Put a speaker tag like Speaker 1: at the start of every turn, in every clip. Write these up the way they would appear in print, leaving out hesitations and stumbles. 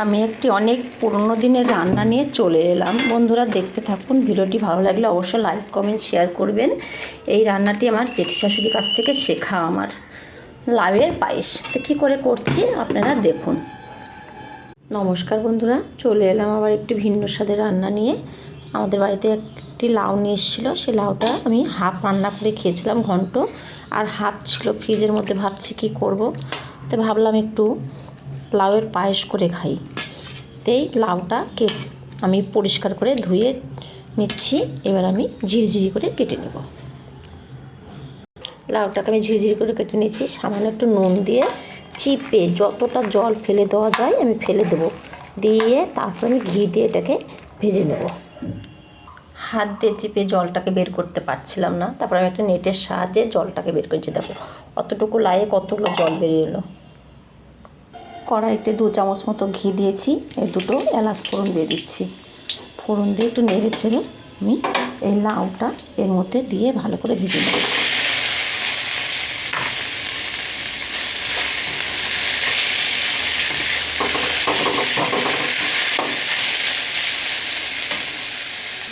Speaker 1: আমি একটি অনেক পুরনো দিনের রান্না নিয়ে চলে এলাম। বন্ধুরা দেখতে থাকুন, ভিডিওটি ভালো লাগলে অবশ্যই লাইক কমেন্ট শেয়ার করবেন। এই রান্নাটি আমার জেঠি শাশুড়ির কাছ থেকে শেখা, আমার লাউয়ের পায়েস। তো কী করে করছি আপনারা দেখুন। নমস্কার বন্ধুরা, চলে এলাম আবার একটু ভিন্ন স্বাদের রান্না নিয়ে। আমাদের বাড়িতে একটি লাউ নিয়ে এসেছিলো, সেই লাউটা আমি হাফ রান্না করে খেয়েছিলাম ঘন্ট, আর হাফ ছিল ফ্রিজের মধ্যে। ভাবছি কী করব, তো ভাবলাম একটু লাউয়ের পায়েস করে খাই। তেই লাউটা আমি পরিষ্কার করে ধুয়ে নিচ্ছি। এবার আমি ঝিরিঝিরি করে কেটে নেব। লাউটাকে আমি ঝিরিঝিরি করে কেটে নিচ্ছি। সামান্য একটু নুন দিয়ে চিপে যতটা জল ফেলে দেওয়া যায় আমি ফেলে দেবো, দিয়ে তারপর আমি ঘি দিয়ে এটাকে ভেজে নেব। হাত দিয়ে চিপে জলটাকে বের করতে পারছিলাম না, তারপর আমি একটা নেটের সাহায্যে জলটাকে বের করেছি। দেখো অতটুকু লাইয়ে কতগুলো জল বেরিয়ে এলো। কড়াইতে 2 চামচ মতো ঘি দিয়েছি, এই দুটো এলাচ ফোড়ন দিয়ে দিচ্ছি। ফোড়ন দিয়ে একটু নেড়ে ছেড়ে আমি এই লাউটা এর মধ্যে দিয়ে ভালো করে ভেজে নেব।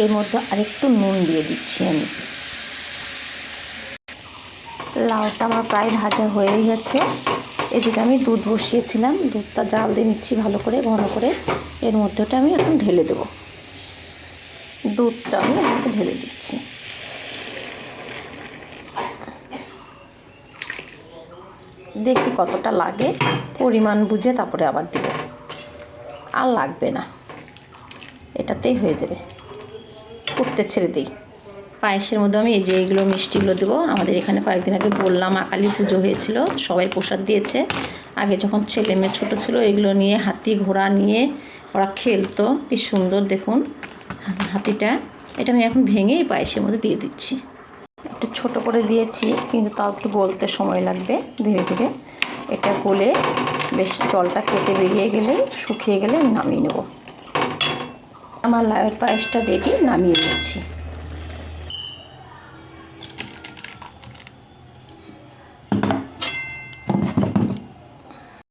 Speaker 1: এর মধ্যে আরেকটু নুন দিয়ে দিচ্ছি আমি। লাউটা আমার প্রায় ভাজা হয়ে গেছে। এদিকে আমি দুধ বসিয়েছিলাম, দুধটা জাল দিয়ে নিচ্ছি ভালো করে, ঘন করে। এর মধ্যেটা আমি এখন ঢেলে দেব। দুধটা আমি এর মধ্যে ঢেলে দিচ্ছি। দেখি কতটা লাগে, পরিমাণ বুঝে তারপরে আবার দেব। আর লাগবে না, এটাতেই হয়ে যাবে। ফুটতে ছেড়ে দিই। পায়েসের মধ্যে আমি এই যে এইগুলো মিষ্টিগুলো দেবো। আমাদের এখানে কয়েকদিন আগে বললাম কালী পুজো হয়েছিল, সবাই প্রসাদ দিয়েছে। আগে যখন ছেলে মেয়ে ছোটো ছিল, এগুলো নিয়ে হাতি ঘোড়া নিয়ে ওরা খেলতো। কি সুন্দর দেখুন হাতিটা। এটা আমি এখন ভেঙে এই পায়েসের মধ্যে দিয়ে দিচ্ছি। একটু ছোট করে দিয়েছি, কিন্তু তাও একটু গলতে সময় লাগবে। ধীরে ধীরে এটা গলে বেশ জলটা কেটে বেরিয়ে গেলে, শুকিয়ে গেলে আমি নামিয়ে নেব। আমার লাউয়ের পায়েসটা রেডি, নামিয়ে নিচ্ছি।